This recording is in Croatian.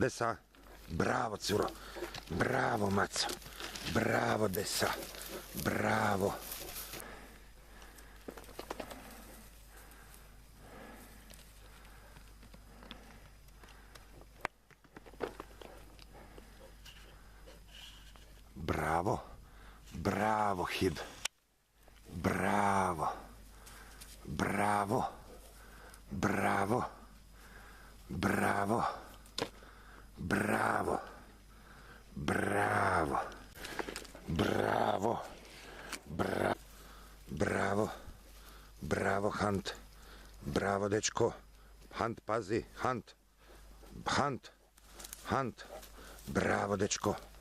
Desa, bravo curo, bravo maco, bravo desa, bravo. Bravo, bravo Hid, bravo, bravo, bravo, bravo. Bravo, bravo, bravo, bravo, bravo Hunt, bravo dečko, Hunt pazi, Hunt, bravo dečko.